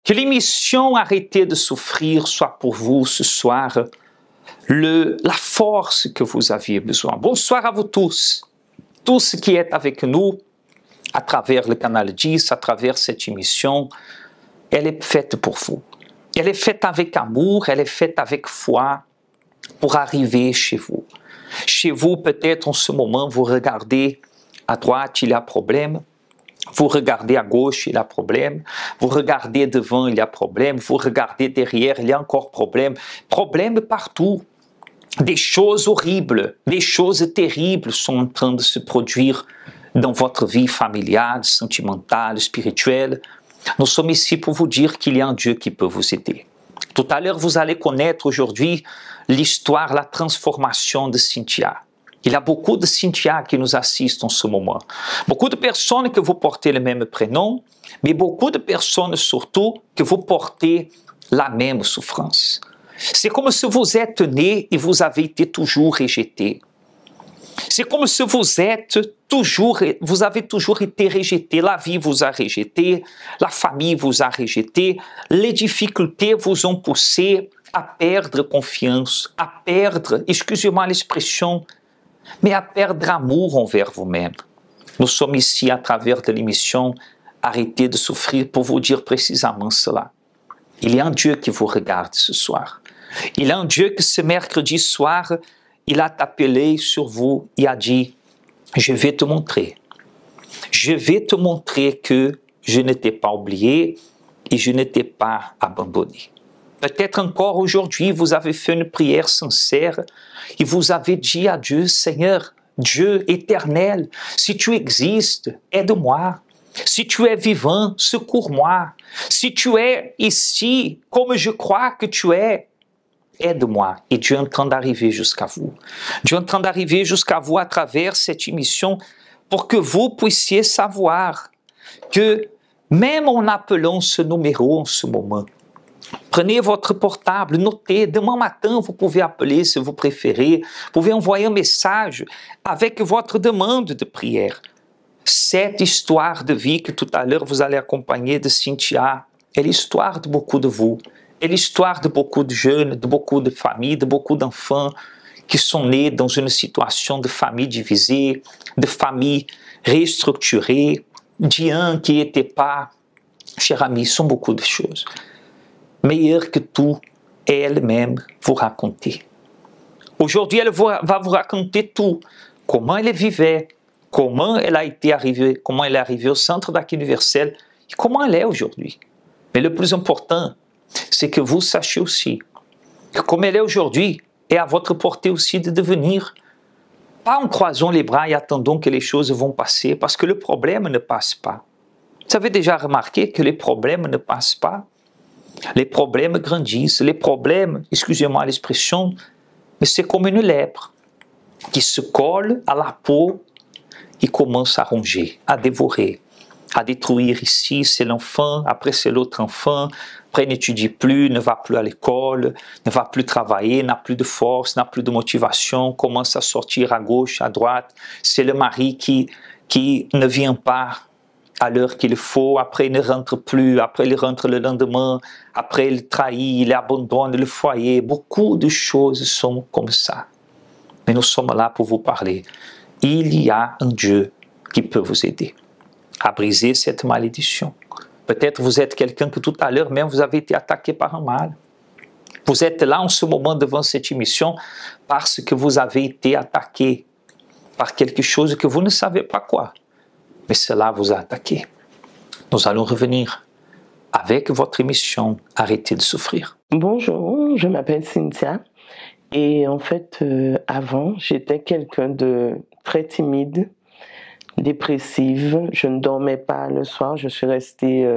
Que l'émission Arrêtez de souffrir soit pour vous ce soir la force que vous aviez besoin. Bonsoir à vous tous qui êtes avec nous à travers le canal 10, à travers cette émission. Elle est faite pour vous. Elle est faite avec amour, elle est faite avec foi pour arriver chez vous. Chez vous, peut-être en ce moment, vous regardez à droite, il y a problème. Vous regardez à gauche, il y a problème. Vous regardez devant, il y a problème. Vous regardez derrière, il y a encore problème. Problème partout. Des choses horribles, des choses terribles sont en train de se produire dans votre vie familiale, sentimentale, spirituelle. Nous sommes ici pour vous dire qu'il y a un Dieu qui peut vous aider. Tout à l'heure, vous allez connaître aujourd'hui l'histoire, la transformation de Cynthia. Il y a beaucoup de Cynthia qui nous assistent en ce moment. Beaucoup de personnes que vous portez le même prénom, mais beaucoup de personnes surtout que vous portez la même souffrance. C'est comme si vous êtes né et vous avez été toujours rejeté. C'est comme si vous avez toujours été rejeté. La vie vous a rejeté, la famille vous a rejeté, les difficultés vous ont poussé à perdre confiance, à perdre, excusez-moi l'expression, mais à perdre amour envers vous-même. Nous sommes ici à travers de l'émission Arrêtez de souffrir pour vous dire précisément cela. Il y a un Dieu qui vous regarde ce soir. Il y a un Dieu que ce mercredi soir, il a tapé l'œil sur vous et a dit, je vais te montrer. Je vais te montrer que je ne t'ai pas oublié et je ne t'ai pas abandonné. Peut-être encore aujourd'hui, vous avez fait une prière sincère et vous avez dit à Dieu, Seigneur, Dieu éternel, si tu existes, aide-moi. Si tu es vivant, secours-moi. Si tu es ici, comme je crois que tu es, aide-moi. Et Dieu est en train d'arriver jusqu'à vous. Dieu est en train d'arriver jusqu'à vous à travers cette émission pour que vous puissiez savoir que même en appelant ce numéro en ce moment, prenez votre portable, notez, demain matin vous pouvez appeler si vous préférez, vous pouvez envoyer un message avec votre demande de prière. Cette histoire de vie que tout à l'heure vous allez accompagner de Cynthia est l'histoire de beaucoup de vous, est l'histoire de beaucoup de jeunes, de beaucoup de familles, de beaucoup d'enfants qui sont nés dans une situation de famille divisée, de famille restructurée, d'un qui n'était pas, cher ami, sont beaucoup de choses. Meilleure que tout, elle-même vous raconter. Aujourd'hui, elle va vous raconter tout. Comment elle vivait, comment elle est arrivée au centre d'accueil universel et comment elle est aujourd'hui. Mais le plus important, c'est que vous sachiez aussi que comme elle est aujourd'hui, est à votre portée aussi de devenir. Pas en croisant les bras et attendant que les choses vont passer, parce que le problème ne passe pas. Vous avez déjà remarqué que les problèmes ne passent pas? Les problèmes grandissent, les problèmes, excusez-moi l'expression, mais c'est comme une lèpre qui se colle à la peau et commence à ronger, à dévorer, à détruire. Ici, c'est l'enfant, après c'est l'autre enfant, après n'étudie plus, ne va plus à l'école, ne va plus travailler, n'a plus de force, n'a plus de motivation, commence à sortir à gauche, à droite. C'est le mari qui ne vient pas à l'heure qu'il faut, après il ne rentre plus, après il rentre le lendemain, après il trahit, il abandonne le foyer. Beaucoup de choses sont comme ça. Mais nous sommes là pour vous parler. Il y a un Dieu qui peut vous aider à briser cette malédiction. Peut-être vous êtes quelqu'un que tout à l'heure même vous avez été attaqué par un mal. Vous êtes là en ce moment devant cette émission parce que vous avez été attaqué par quelque chose que vous ne savez pas quoi. Mais cela vous a attaqué. Nous allons revenir avec votre émission Arrêtez de souffrir. Bonjour, je m'appelle Cynthia et en fait, avant, j'étais quelqu'un de très timide, dépressive. Je ne dormais pas le soir. Je suis restée,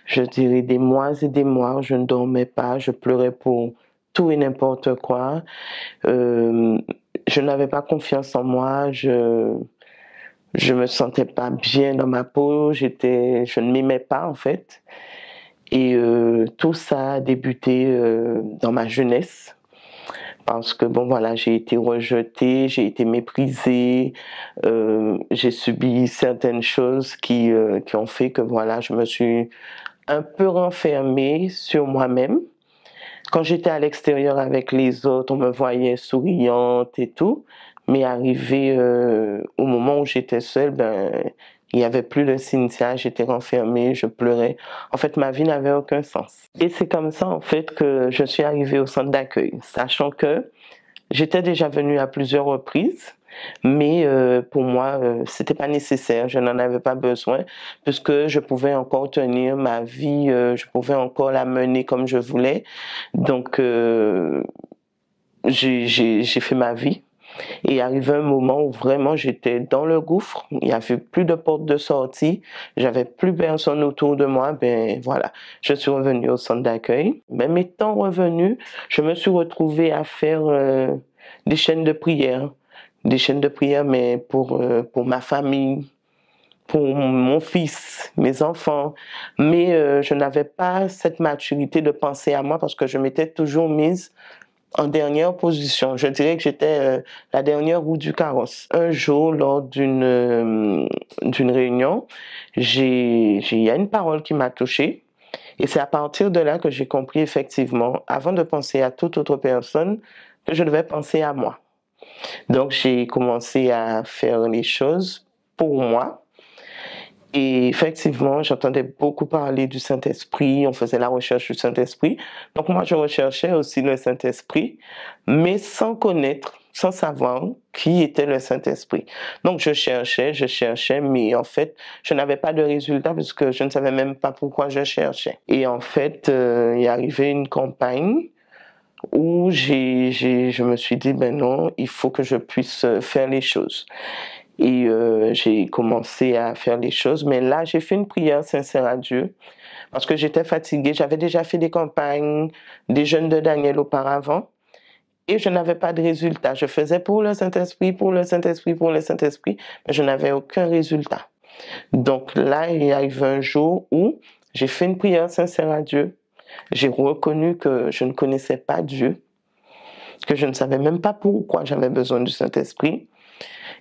je dirais, des mois et des mois. Je ne dormais pas. Je pleurais pour tout et n'importe quoi. Je n'avais pas confiance en moi. Je me sentais pas bien dans ma peau, je ne m'aimais pas en fait. Et tout ça a débuté dans ma jeunesse. Parce que bon voilà, j'ai été rejetée, j'ai été méprisée, j'ai subi certaines choses qui ont fait que voilà, je me suis un peu renfermée sur moi-même. Quand j'étais à l'extérieur avec les autres, on me voyait souriante et tout. Mais arrivé au moment où j'étais seule, il n'y avait plus de Cynthia, j'étais renfermée, je pleurais. En fait, ma vie n'avait aucun sens. Et c'est comme ça, en fait, que je suis arrivée au centre d'accueil, sachant que j'étais déjà venue à plusieurs reprises, mais pour moi, c'était pas nécessaire, je n'en avais pas besoin, puisque je pouvais encore tenir ma vie, je pouvais encore la mener comme je voulais. Donc, j'ai fait ma vie. Et arrivé un moment où vraiment j'étais dans le gouffre, il n'y avait plus de porte de sortie, j'avais plus personne autour de moi, voilà, je suis revenue au centre d'accueil. Même étant revenue, je me suis retrouvée à faire des chaînes de prière, mais pour ma famille, pour mon fils, mes enfants, mais je n'avais pas cette maturité de penser à moi parce que je m'étais toujours mise en dernière position. Je dirais que j'étais la dernière roue du carrosse. Un jour, lors d'une réunion, il y a une parole qui m'a touchée. Et c'est à partir de là que j'ai compris effectivement, avant de penser à toute autre personne, que je devais penser à moi. Donc j'ai commencé à faire les choses pour moi. Et effectivement, j'entendais beaucoup parler du Saint-Esprit, on faisait la recherche du Saint-Esprit. Donc moi, je recherchais aussi le Saint-Esprit, mais sans connaître, sans savoir qui était le Saint-Esprit. Donc je cherchais, mais en fait, je n'avais pas de résultat parce que je ne savais même pas pourquoi je cherchais. Et en fait, il est arrivé une campagne où je me suis dit, ben non, il faut que je puisse faire les choses. Et j'ai commencé à faire les choses, mais là, j'ai fait une prière sincère à Dieu parce que j'étais fatiguée. J'avais déjà fait des campagnes, des jeunes de Daniel auparavant et je n'avais pas de résultat. Je faisais pour le Saint-Esprit, pour le Saint-Esprit, pour le Saint-Esprit, mais je n'avais aucun résultat. Donc là, il arrive un jour où j'ai fait une prière sincère à Dieu. J'ai reconnu que je ne connaissais pas Dieu, que je ne savais même pas pourquoi j'avais besoin du Saint-Esprit.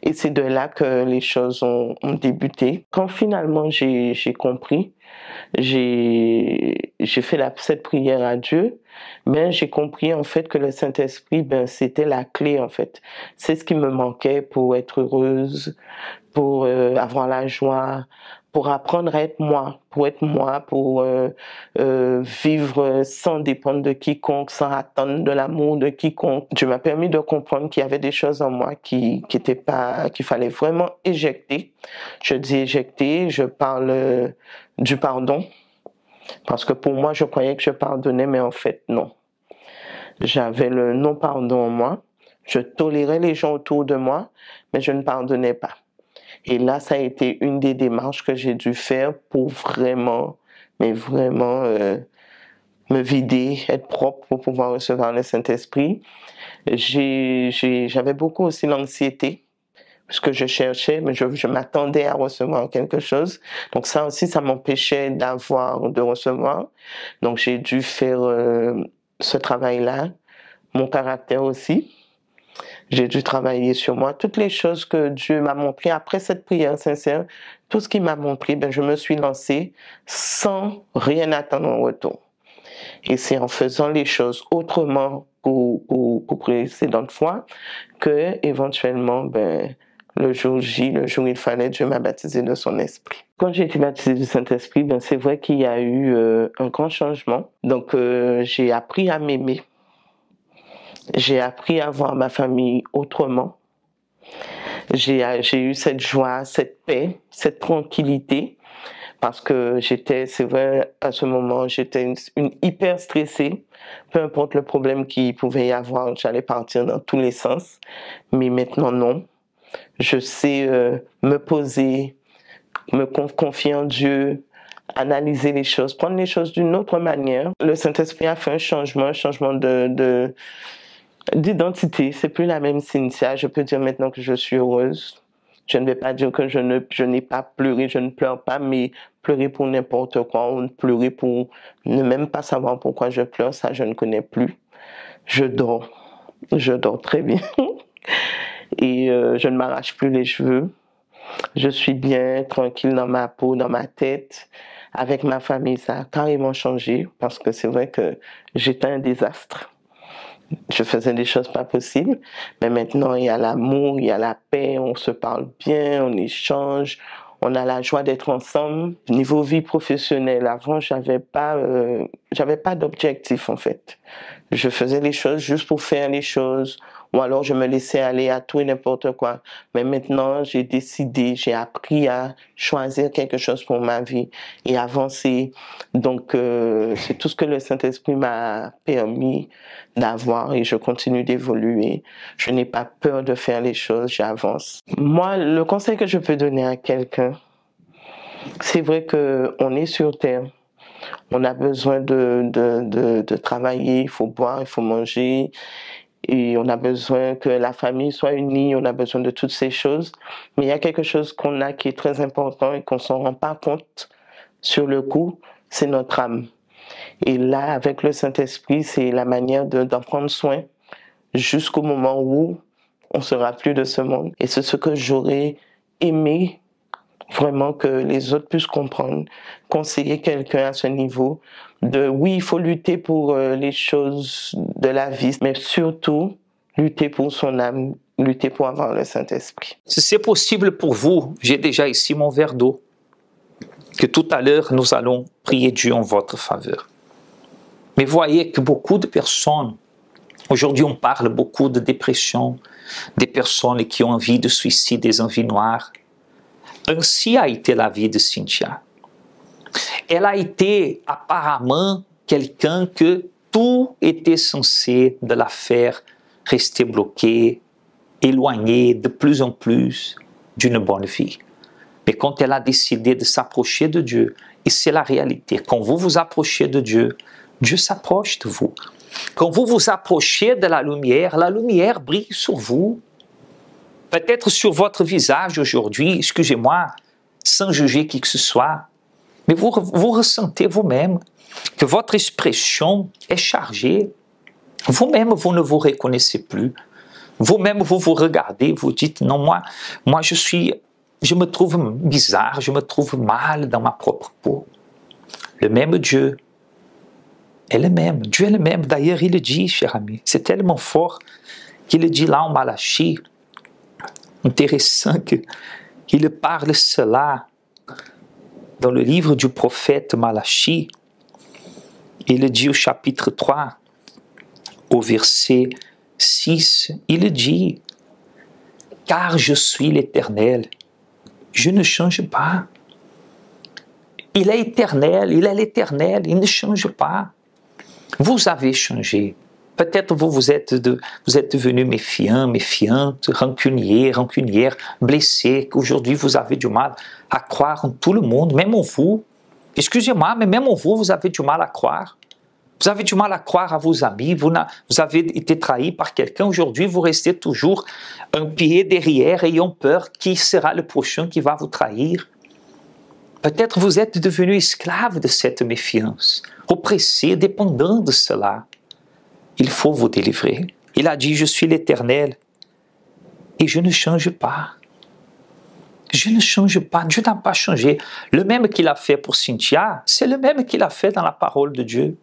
Et c'est de là que les choses ont débuté. Quand finalement j'ai compris, j'ai fait cette prière à Dieu, j'ai compris en fait que le Saint-Esprit, c'était la clé en fait. C'est ce qui me manquait pour être heureuse, pour avoir la joie, pour apprendre à être moi, pour vivre sans dépendre de quiconque, sans attendre de l'amour de quiconque. Dieu m'a permis de comprendre qu'il y avait des choses en moi qu'il fallait vraiment éjecter. Je dis éjecter, je parle du pardon, parce que pour moi, je croyais que je pardonnais, mais en fait, non. J'avais le non-pardon en moi, je tolérais les gens autour de moi, mais je ne pardonnais pas. Et là, ça a été une des démarches que j'ai dû faire pour vraiment, me vider, être propre pour pouvoir recevoir le Saint-Esprit. J'avais beaucoup aussi l'anxiété, parce que je cherchais, mais je m'attendais à recevoir quelque chose. Donc ça aussi, ça m'empêchait de recevoir. Donc j'ai dû faire ce travail-là, mon caractère aussi. J'ai dû travailler sur moi. Toutes les choses que Dieu m'a montrées après cette prière sincère, tout ce qu'il m'a montré, je me suis lancée sans rien attendre en retour. Et c'est en faisant les choses autrement qu'aux précédentes fois que éventuellement, le jour J, le jour où il fallait, Dieu m'a baptisé de son esprit. Quand j'ai été baptisée du Saint-Esprit, c'est vrai qu'il y a eu un grand changement. Donc j'ai appris à m'aimer. J'ai appris à voir ma famille autrement. J'ai eu cette joie, cette paix, cette tranquillité, parce que c'est vrai, à ce moment, j'étais une hyper stressée. Peu importe le problème qu'il pouvait y avoir, j'allais partir dans tous les sens. Mais maintenant, non. Je sais me poser, me confier en Dieu, analyser les choses, prendre les choses d'une autre manière. Le Saint-Esprit a fait un changement d'identité. C'est plus la même Cynthia. Je peux dire maintenant que je suis heureuse. Je ne vais pas dire que je n'ai pas pleuré, je ne pleure pas, mais pleurer pour n'importe quoi, ou pleurer pour ne même pas savoir pourquoi je pleure, ça je ne connais plus. Je dors très bien. Et je ne m'arrache plus les cheveux. Je suis bien tranquille dans ma peau, dans ma tête, Avec ma famille, ça a carrément changé parce que c'est vrai que j'étais un désastre. Je faisais des choses pas possibles, mais maintenant il y a l'amour, il y a la paix, on se parle bien, on échange, on a la joie d'être ensemble. Niveau vie professionnelle, avant j'avais pas d'objectif en fait. Je faisais les choses juste pour faire les choses, ou alors je me laissais aller à tout et n'importe quoi. Mais maintenant, j'ai décidé, j'ai appris à choisir quelque chose pour ma vie et avancer. Donc, c'est tout ce que le Saint-Esprit m'a permis d'avoir et je continue d'évoluer. Je n'ai pas peur de faire les choses, j'avance. Moi, le conseil que je peux donner à quelqu'un, c'est vrai qu'on est sur Terre. On a besoin de travailler, il faut boire, il faut manger. Et on a besoin que la famille soit unie, on a besoin de toutes ces choses. Mais il y a quelque chose qu'on a qui est très important et qu'on ne s'en rend pas compte sur le coup, c'est notre âme. Et là, avec le Saint-Esprit, c'est la manière d'en prendre soin jusqu'au moment où on ne sera plus de ce monde. Et c'est ce que j'aurais aimé vraiment que les autres puissent comprendre, conseiller quelqu'un à ce niveau, oui, il faut lutter pour les choses de la vie, mais surtout lutter pour son âme, lutter pour avoir le Saint-Esprit. Si c'est possible pour vous, j'ai déjà ici mon verre d'eau, que tout à l'heure nous allons prier Dieu en votre faveur. Mais voyez que beaucoup de personnes, aujourd'hui on parle beaucoup de dépression, des personnes qui ont envie de suicide, des envies noires. Ainsi a été la vie de Cynthia. Elle a été apparemment quelqu'un que tout était censé de la faire rester bloquée, éloignée de plus en plus d'une bonne vie. Mais quand elle a décidé de s'approcher de Dieu, et c'est la réalité, quand vous vous approchez de Dieu, Dieu s'approche de vous. Quand vous vous approchez de la lumière brille sur vous. Peut-être sur votre visage aujourd'hui, excusez-moi, sans juger qui que ce soit, mais vous ressentez vous-même que votre expression est chargée. Vous-même, vous ne vous reconnaissez plus. Vous-même, vous vous regardez, vous dites, non, moi je me trouve bizarre, je me trouve mal dans ma propre peau. Le même Dieu est le même. Dieu est le même. D'ailleurs, il le dit, cher ami, c'est tellement fort qu'il le dit là en Malachie. Intéressant qu'il parle cela dans le livre du prophète Malachie. Il dit au chapitre 3, au verset 6, il dit « Car je suis l'Éternel, je ne change pas. » Il est éternel, il est l'Éternel, il ne change pas. Vous avez changé. Peut-être vous êtes devenu méfiant, méfiante, rancunière, blessé, qu'aujourd'hui vous avez du mal à croire en tout le monde, même en vous. Excusez-moi, mais même en vous, vous avez du mal à croire. Vous avez du mal à croire à vos amis, vous avez été trahi par quelqu'un. Aujourd'hui, vous restez toujours un pied derrière, ayant peur qui sera le prochain qui va vous trahir. Peut-être vous êtes devenu esclave de cette méfiance, oppressé, dépendant de cela. Il faut vous délivrer. Il a dit, je suis l'Éternel et je ne change pas. Je ne change pas. Dieu n'a pas changé. Le même qu'il a fait pour Cynthia, c'est le même qu'il a fait dans la parole de Dieu.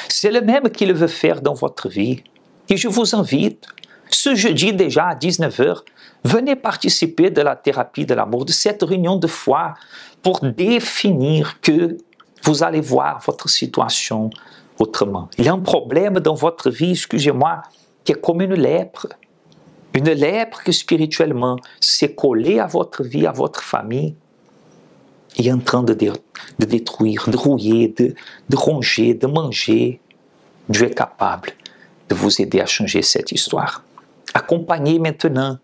C'est le même qu'il veut faire dans votre vie. Et je vous invite, ce jeudi déjà à 19h, venez participer de la thérapie de l'amour, de cette réunion de foi pour définir que vous allez voir votre situation autrement. Il y a un problème dans votre vie, excusez-moi, qui est comme une lèpre. Une lèpre que spirituellement s'est collée à votre vie, à votre famille, et est en train de détruire, de rouiller, de ronger, de manger. Dieu est capable de vous aider à changer cette histoire. Accompagnez maintenant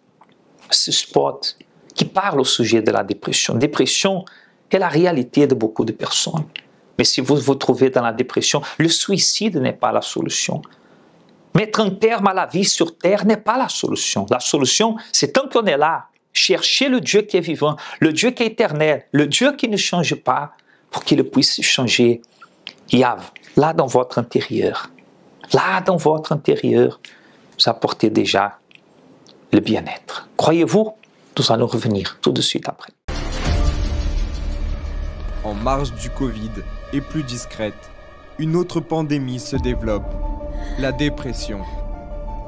ce spot qui parle au sujet de la dépression. Dépression est la réalité de beaucoup de personnes. Mais si vous vous trouvez dans la dépression, le suicide n'est pas la solution. Mettre un terme à la vie sur terre n'est pas la solution. La solution, c'est tant qu'on est là, chercher le Dieu qui est vivant, le Dieu qui est éternel, le Dieu qui ne change pas, pour qu'il puisse changer. Il y a là dans votre intérieur, vous apportez déjà le bien-être. Croyez-vous? Nous allons revenir tout de suite après. En marge du Covid et plus discrète, une autre pandémie se développe, la dépression.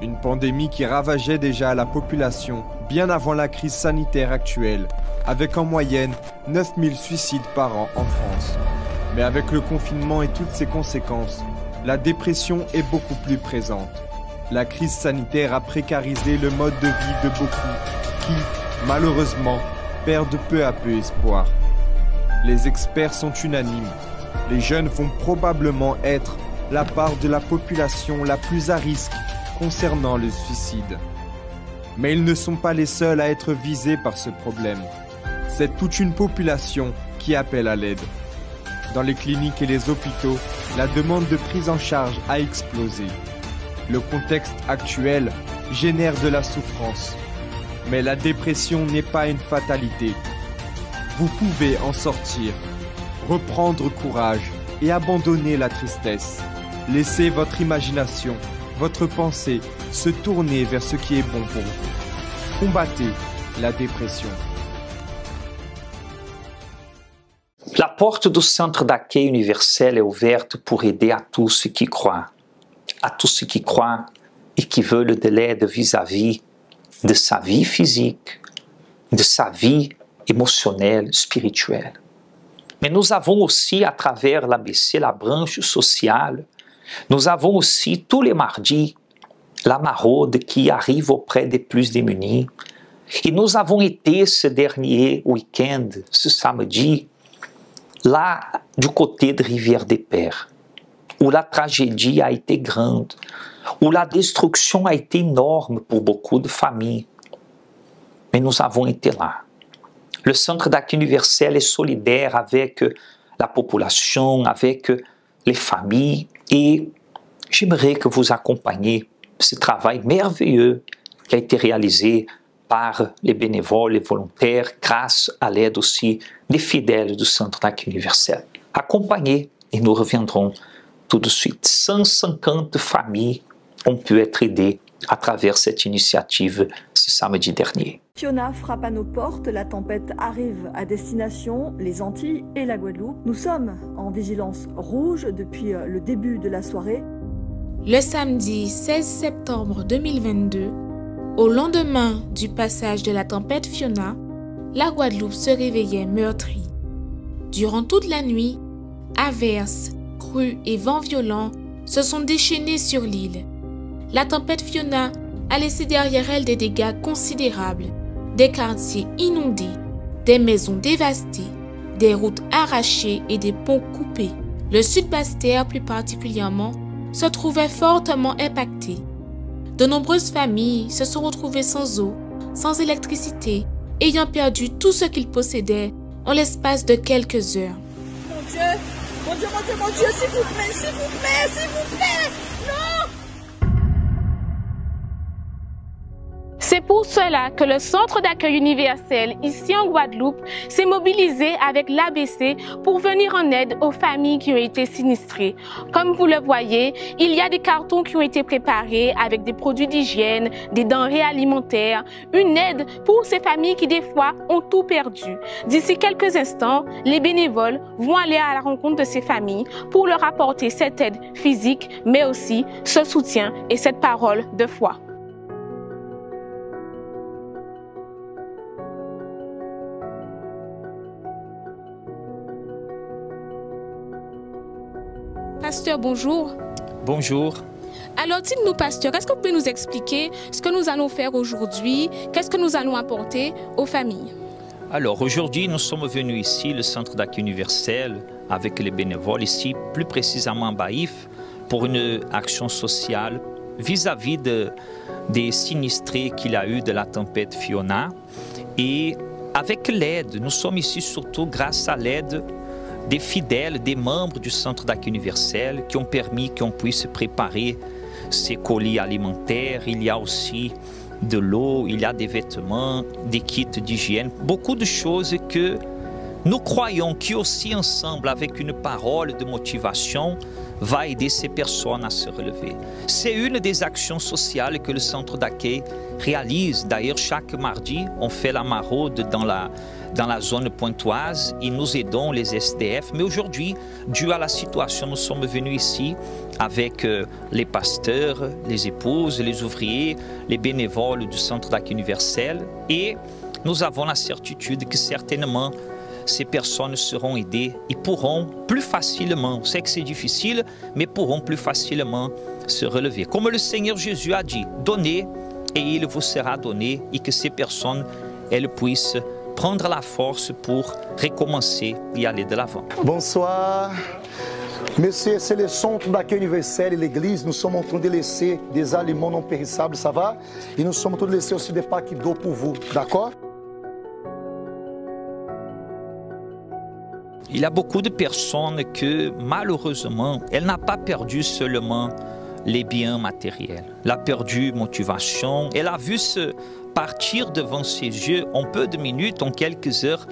Une pandémie qui ravageait déjà la population bien avant la crise sanitaire actuelle, avec en moyenne 9000 suicides par an en France. Mais avec le confinement et toutes ses conséquences, la dépression est beaucoup plus présente. La crise sanitaire a précarisé le mode de vie de beaucoup qui, malheureusement, perdent peu à peu espoir. Les experts sont unanimes. Les jeunes vont probablement être la part de la population la plus à risque concernant le suicide. Mais ils ne sont pas les seuls à être visés par ce problème. C'est toute une population qui appelle à l'aide. Dans les cliniques et les hôpitaux, la demande de prise en charge a explosé. Le contexte actuel génère de la souffrance. Mais la dépression n'est pas une fatalité. Vous pouvez en sortir, reprendre courage et abandonner la tristesse. Laissez votre imagination, votre pensée se tourner vers ce qui est bon pour vous. Combattez la dépression. La porte du centre d'accueil universel est ouverte pour aider à tous ceux qui croient. À tous ceux qui croient et qui veulent de l'aide vis-à-vis de sa vie physique, de sa vie émotionnelle, spirituelle. Mais nous avons aussi, à travers l'ABC, la branche sociale, nous avons aussi tous les mardis la maraude qui arrive auprès des plus démunis. Et nous avons été ce dernier week-end, ce samedi, là du côté de Rivière-des-Pères, où la tragédie a été grande, où la destruction a été énorme pour beaucoup de familles. Mais nous avons été là. Le Centre d'accueil universel est solidaire avec la population, avec les familles, et j'aimerais que vous accompagniez ce travail merveilleux qui a été réalisé par les bénévoles, les volontaires, grâce à l'aide aussi des fidèles du Centre d'accueil universel. Accompagnez et nous reviendrons tout de suite. 150 familles ont pu être aidées à travers cette initiative ce samedi dernier. Fiona frappe à nos portes, la tempête arrive à destination, les Antilles et la Guadeloupe. Nous sommes en vigilance rouge depuis le début de la soirée. Le samedi 16 septembre 2022, au lendemain du passage de la tempête Fiona, la Guadeloupe se réveillait meurtrie. Durant toute la nuit, averses, crues et vents violents se sont déchaînés sur l'île. La tempête Fiona a laissé derrière elle des dégâts considérables, des quartiers inondés, des maisons dévastées, des routes arrachées et des ponts coupés. Le sud Basse-Terre, plus particulièrement, se trouvait fortement impacté. De nombreuses familles se sont retrouvées sans eau, sans électricité, ayant perdu tout ce qu'ils possédaient en l'espace de quelques heures. Mon Dieu, mon Dieu, mon Dieu, mon Dieu, s'il vous plaît, s'il vous plaît, s'il vous plaît, non! C'est pour cela que le Centre d'accueil universel ici en Guadeloupe s'est mobilisé avec l'ABC pour venir en aide aux familles qui ont été sinistrées. Comme vous le voyez, il y a des cartons qui ont été préparés avec des produits d'hygiène, des denrées alimentaires, une aide pour ces familles qui des fois ont tout perdu. D'ici quelques instants, les bénévoles vont aller à la rencontre de ces familles pour leur apporter cette aide physique, mais aussi ce soutien et cette parole de foi. Pasteur, bonjour. Bonjour. Alors, dites-nous, pasteur, est-ce que vous pouvez nous expliquer ce que nous allons faire aujourd'hui? Qu'est-ce que nous allons apporter aux familles? Alors, aujourd'hui, nous sommes venus ici, le Centre d'accueil universel, avec les bénévoles, ici, plus précisément à Baïf, pour une action sociale vis-à-vis des sinistrés qu'il y a eu de la tempête Fiona. Et avec l'aide, nous sommes ici surtout grâce à l'aide des fidèles, des membres du Centre d'accueil universel qui ont permis qu'on puisse préparer ces colis alimentaires. Il y a aussi de l'eau, il y a des vêtements, des kits d'hygiène, beaucoup de choses que nous croyons qu'aussi ensemble, avec une parole de motivation, va aider ces personnes à se relever. C'est une des actions sociales que le centre d'accueil réalise. D'ailleurs, chaque mardi, on fait la maraude dans la dans la zone pointoise et nous aidons les SDF. Mais aujourd'hui, dû à la situation, nous sommes venus ici avec les pasteurs, les épouses, les ouvriers, les bénévoles du Centre d'accueil universel et nous avons la certitude que certainement ces personnes seront aidées et pourront plus facilement, on sait que c'est difficile, mais pourront plus facilement se relever. Comme le Seigneur Jésus a dit, donnez et il vous sera donné et que ces personnes, elles puissent prendre la force pour recommencer et aller de l'avant. Bonsoir. Monsieur, c'est le Centre d'accueil universel et l'Église. Nous sommes en train de laisser des aliments non périssables, ça va? Et nous sommes en train de laisser aussi des paquets d'eau pour vous, d'accord? Il y a beaucoup de personnes que, malheureusement, elles n'ont pas perdu seulement les biens matériels. Elle a perdu motivation, elle a vu se partir devant ses yeux en peu de minutes, en quelques heures,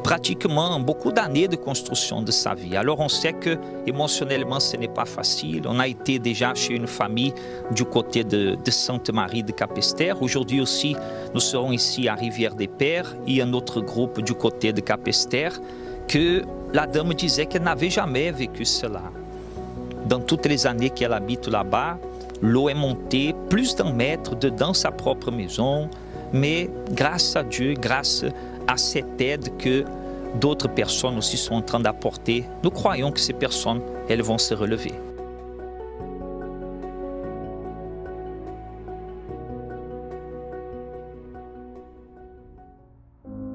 pratiquement beaucoup d'années de construction de sa vie. Alors on sait que émotionnellement ce n'est pas facile. On a été déjà chez une famille du côté de Sainte-Marie de Capesterre. Aujourd'hui aussi, nous serons ici à Rivière-des-Pères et un autre groupe du côté de Capesterre que la dame disait qu'elle n'avait jamais vécu cela. Dans toutes les années qu'elle habite là-bas, l'eau est montée plus d'1 mètre dedans sa propre maison, mais grâce à Dieu, grâce à cette aide que d'autres personnes aussi sont en train d'apporter, nous croyons que ces personnes, elles vont se relever.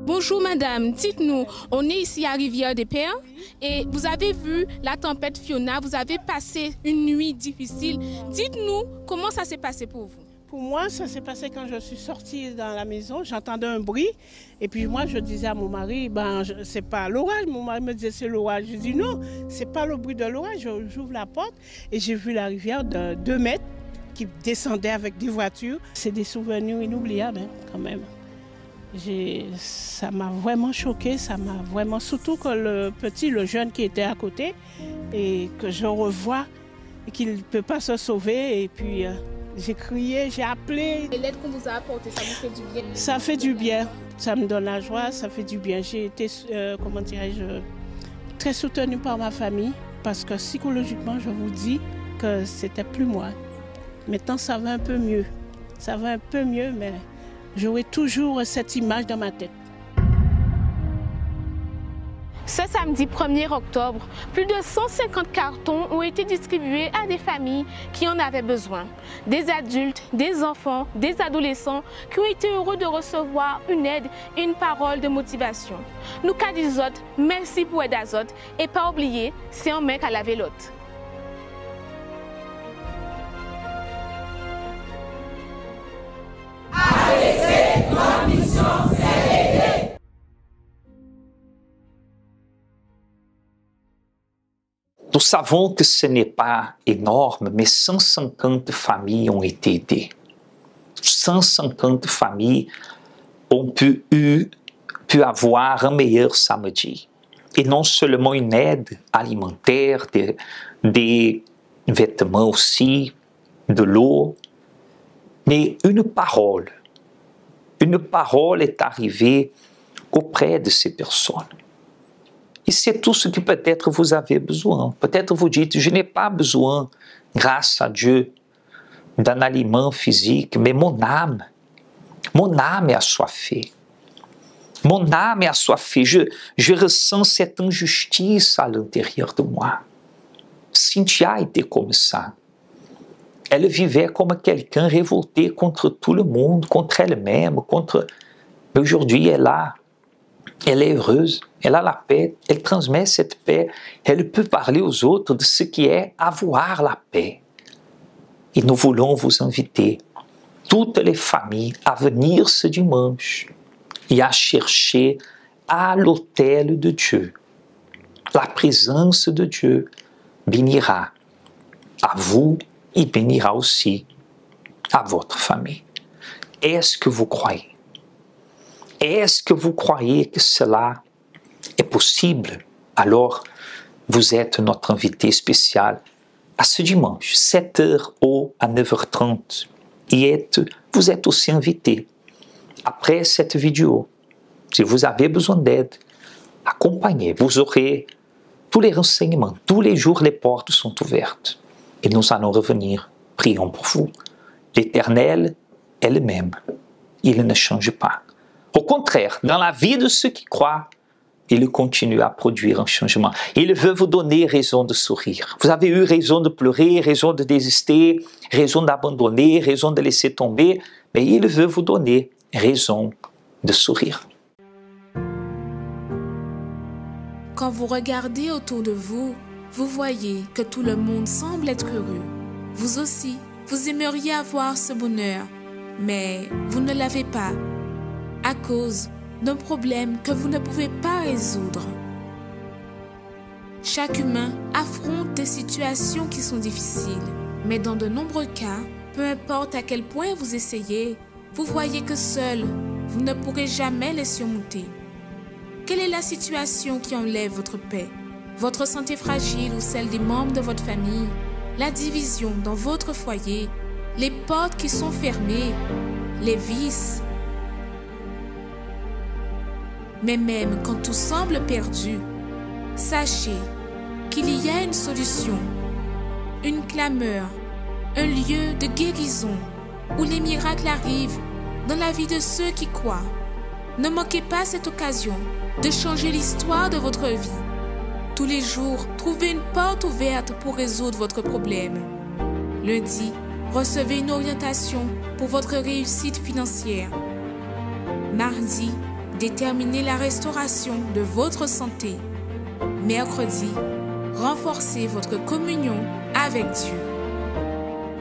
Bonjour madame, dites-nous, on est ici à Rivière-des-Pères et vous avez vu la tempête Fiona, vous avez passé une nuit difficile. Dites-nous comment ça s'est passé pour vous? Pour moi, ça s'est passé quand je suis sortie dans la maison, j'entendais un bruit et puis moi je disais à mon mari, c'est pas l'orage. Mon mari me disait c'est l'orage. Je dis non, c'est pas le bruit de l'orage. J'ouvre la porte et j'ai vu la rivière de 2 mètres qui descendait avec des voitures. C'est des souvenirs inoubliables quand même. Ça m'a vraiment choquée, ça m'a vraiment, surtout que le jeune qui était à côté et que je revois et qu'il ne peut pas se sauver et puis j'ai crié, j'ai appelé. Et l'aide qu'on vous a apportée, ça vous fait du bien? Ça fait du bien, ça me donne la joie, ça fait du bien. J'ai été, comment dirais-je, très soutenue par ma famille parce que psychologiquement, je vous dis que c'était plus moi. Maintenant, ça va un peu mieux, mais j'aurai toujours cette image dans ma tête. Ce samedi 1er octobre, plus de 150 cartons ont été distribués à des familles qui en avaient besoin. Des adultes, des enfants, des adolescents qui ont été heureux de recevoir une aide et une parole de motivation. Nous, Kadizot, merci pour Aide Azot et pas oublier, c'est un mec à laver l'autre. Nous savons que ce n'est pas énorme, mais 150 familles ont été aidées. 150 familles ont pu avoir un meilleur samedi. Et non seulement une aide alimentaire, des vêtements aussi, de l'eau, mais une parole. Une parole est arrivée auprès de ces personnes. Et c'est tout ce que peut-être vous avez besoin. Peut-être vous dites, je n'ai pas besoin, grâce à Dieu, d'un aliment physique, mais mon âme est assoiffée. Mon âme est assoiffée. Je ressens cette injustice à l'intérieur de moi. Cynthia était comme ça. Elle vivait comme quelqu'un révolté contre tout le monde, contre elle-même, Mais aujourd'hui, elle est heureuse, elle a la paix, elle transmet cette paix, elle peut parler aux autres de ce qui est avoir la paix. Et nous voulons vous inviter, toutes les familles, à venir ce dimanche et à chercher à l'autel de Dieu. La présence de Dieu bénira à vous et bénira aussi à votre famille. Est-ce que vous croyez? Est-ce que vous croyez que cela est possible? Alors, vous êtes notre invité spécial à ce dimanche, 7h à 9h30. Et vous êtes aussi invité, après cette vidéo, Si vous avez besoin d'aide, accompagnez. Vous aurez tous les renseignements. Tous les jours, les portes sont ouvertes. Et nous allons revenir. Prions pour vous. L'Éternel est le même. Il ne change pas. Au contraire, dans la vie de ceux qui croient, il continue à produire un changement. Il veut vous donner raison de sourire. Vous avez eu raison de pleurer, raison de désister, raison d'abandonner, raison de laisser tomber, mais il veut vous donner raison de sourire. Quand vous regardez autour de vous, vous voyez que tout le monde semble être heureux. Vous aussi, vous aimeriez avoir ce bonheur, mais vous ne l'avez pas à cause d'un problème que vous ne pouvez pas résoudre. Chaque humain affronte des situations qui sont difficiles, mais dans de nombreux cas, peu importe à quel point vous essayez, vous voyez que seul, vous ne pourrez jamais les surmonter. Quelle est la situation qui enlève votre paix? Votre santé fragile ou celle des membres de votre famille? La division dans votre foyer? Les portes qui sont fermées? Les vices? Mais même quand tout semble perdu, sachez qu'il y a une solution, une clameur, un lieu de guérison où les miracles arrivent dans la vie de ceux qui croient. Ne manquez pas cette occasion de changer l'histoire de votre vie. Tous les jours, trouvez une porte ouverte pour résoudre votre problème. Lundi, recevez une orientation pour votre réussite financière. Mardi, déterminez la restauration de votre santé. Mercredi, renforcez votre communion avec Dieu.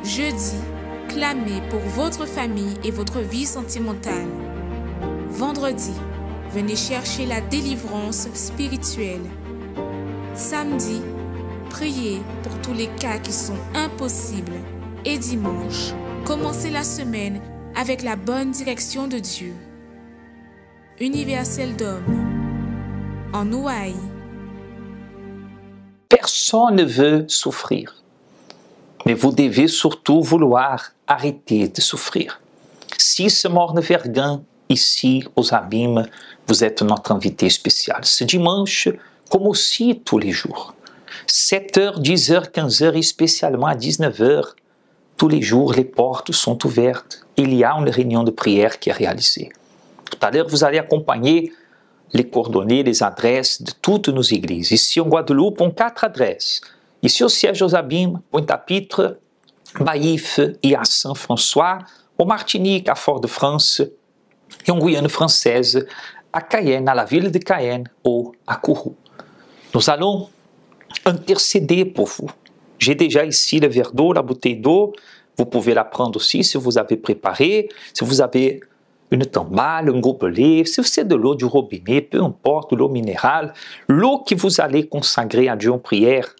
Jeudi, clamez pour votre famille et votre vie sentimentale. Vendredi, venez chercher la délivrance spirituelle. Samedi, priez pour tous les cas qui sont impossibles. Et dimanche, commencez la semaine avec la bonne direction de Dieu. Universel d'Homme, en Ouaï. Personne ne veut souffrir, mais vous devez surtout vouloir arrêter de souffrir. Si ce Morne Vergant, ici aux Abîmes, vous êtes notre invité spécial. Ce dimanche, comme aussi tous les jours, 7h, 10h, 15h et spécialement à 19h, tous les jours, les portes sont ouvertes. Il y a une réunion de prière qui est réalisée. Tout à l'heure, vous allez accompagner les coordonnées, les adresses de toutes nos églises. Ici en Guadeloupe, on a 4 adresses. Ici au siège aux Abîmes, Pointe-à-Pitre, Baïf et à Saint-François, au Martinique, à Fort-de-France, et en Guyane française, à Cayenne, à la ville de Cayenne ou à Kourou. Nous allons intercéder pour vous. J'ai déjà ici le verre d'eau, la bouteille d'eau. Vous pouvez la prendre aussi si vous avez préparé, si vous avez une tambale, un gobelet, si c'est de l'eau du robinet, peu importe, de l'eau minérale, l'eau que vous allez consacrer à Dieu en prière.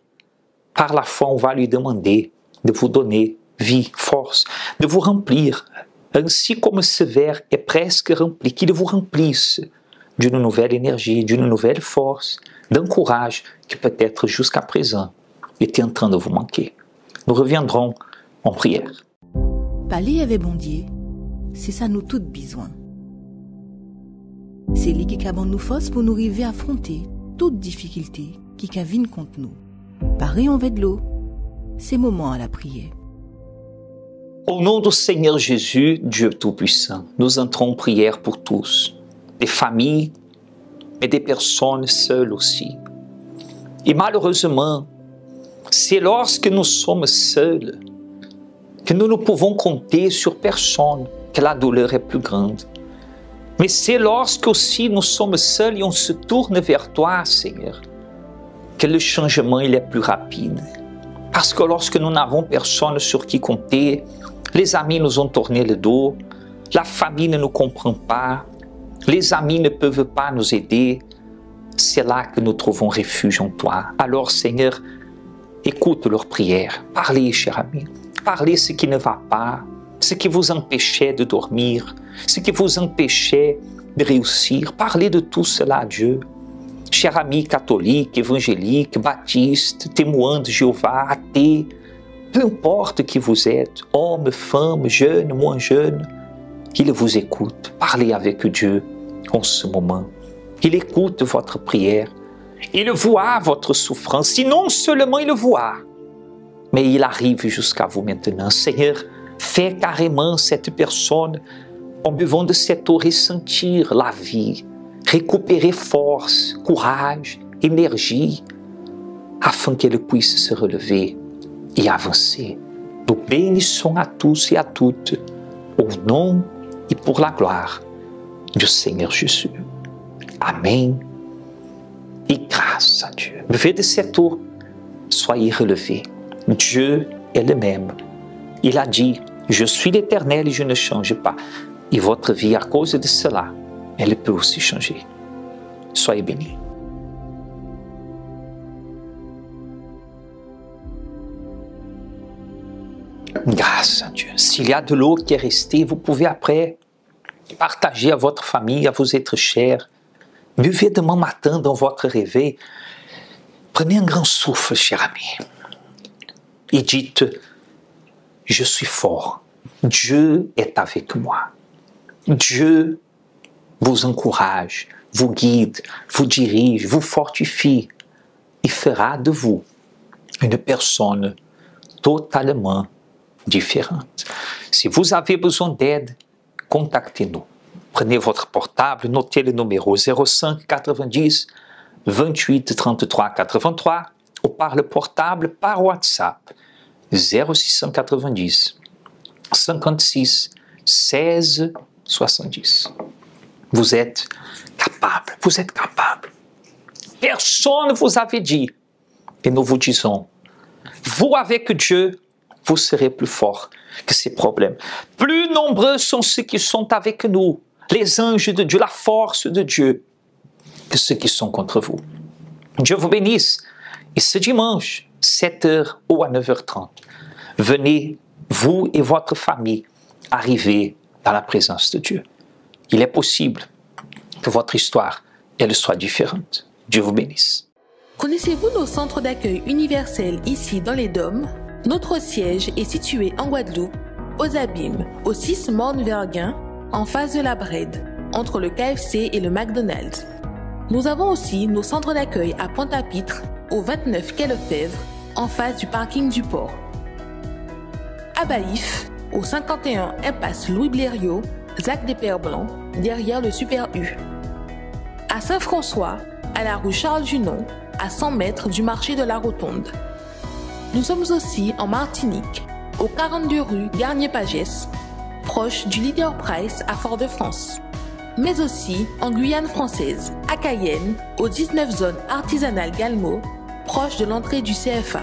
Par la foi, on va lui demander de vous donner vie, force, de vous remplir, ainsi comme ce verre est presque rempli, qu'il vous remplisse d'une nouvelle énergie, d'une nouvelle force, d'un courage qui peut-être jusqu'à présent était en train de vous manquer. Nous reviendrons en prière. Parler avec bon Dieu, c'est ça nous toutes besoin. C'est lui qui a nous force pour nous arriver à affronter toute difficulté qui viennent contre nous. Pareil en de l'eau, c'est moment à la prière. Au nom du Seigneur Jésus, Dieu Tout-Puissant, nous entrons en prière pour tous, des familles, mais des personnes seules aussi. Et malheureusement, c'est lorsque nous sommes seuls que nous ne pouvons compter sur personne, que la douleur est plus grande. Mais c'est lorsque aussi nous sommes seuls et on se tourne vers toi, Seigneur, que le changement il est plus rapide. Parce que lorsque nous n'avons personne sur qui compter, les amis nous ont tourné le dos, la famille ne nous comprend pas, les amis ne peuvent pas nous aider, c'est là que nous trouvons refuge en toi. Alors Seigneur, écoute leurs prières, parlez, cher ami, parlez ce qui ne va pas, ce qui vous empêchait de dormir, ce qui vous empêchait de réussir, parlez de tout cela à Dieu. Cher ami catholique, évangélique, baptiste, témoin de Jéhovah, athée, peu importe qui vous êtes, homme, femme, jeune, moins jeune, il vous écoute. Parlez avec Dieu, en ce moment. Il écoute votre prière. Il voit votre souffrance. Et non seulement il voit, mais il arrive jusqu'à vous maintenant. Seigneur, fais carrément cette personne, en buvant de cette eau, ressentir la vie, récupérer force, courage, énergie, afin qu'elle puisse se relever et avancer. Nous bénissons à tous et à toutes, au nom et pour la gloire du Seigneur Jésus. Amen. Et grâce à Dieu. Buvez de cette eau, soyez relevés. Dieu est le même. Il a dit, je suis l'Éternel et je ne change pas. Et votre vie, à cause de cela, elle peut aussi changer. Soyez bénis. Grâce à Dieu. S'il y a de l'eau qui est restée, vous pouvez après partager à votre famille, à vos êtres chers. Buvez demain matin dans votre réveil. Prenez un grand souffle, cher ami. Et dites, je suis fort. Dieu est avec moi. Dieu vous encourage, vous guide, vous dirige, vous fortifie. Il fera de vous une personne totalement différente. Si vous avez besoin d'aide, contactez-nous. Prenez votre portable, notez le numéro 05 90 28 33 83 ou par le portable par WhatsApp 0690 56 16 70. Vous êtes capable, vous êtes capable. Personne ne vous avait dit. Et nous vous disons, vous avec Dieu, vous serez plus fort que ces problèmes. Plus nombreux sont ceux qui sont avec nous, les anges de Dieu, la force de Dieu, que ceux qui sont contre vous. Dieu vous bénisse. Et ce dimanche, 7h ou à 9h30, venez, vous et votre famille, arriver dans la présence de Dieu. Il est possible que votre histoire, elle soit différente. Dieu vous bénisse. Connaissez-vous nos centres d'accueil universels ici dans les Dômes? Notre siège est situé en Guadeloupe, aux Abîmes, au 6 Morne-Verguin, en face de la Brède, entre le KFC et le McDonald's. Nous avons aussi nos centres d'accueil à Pointe-à-Pitre, au 29 quai Lefebvre, en face du parking du port. À Baïf, au 51 impasse Louis Blériot, Zac des Pères Blancs, derrière le Super U. À Saint-François, à la rue Charles-Junon, à 100 mètres du marché de la Rotonde. Nous sommes aussi en Martinique, au 42 rue Garnier-Pagès, proche du Leader Price à Fort-de-France. Mais aussi en Guyane française, à Cayenne, au 19 zone artisanale Galmo, proche de l'entrée du CFA.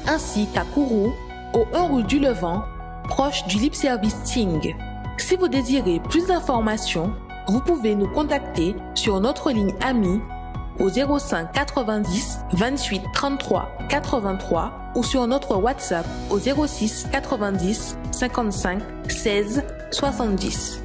Ainsi qu'à Kourou, au 1 rue du Levant, proche du Lip Service Ting. Si vous désirez plus d'informations, vous pouvez nous contacter sur notre ligne amie au 05 90 28 33 83 ou sur notre WhatsApp au 06 90 55 16 70.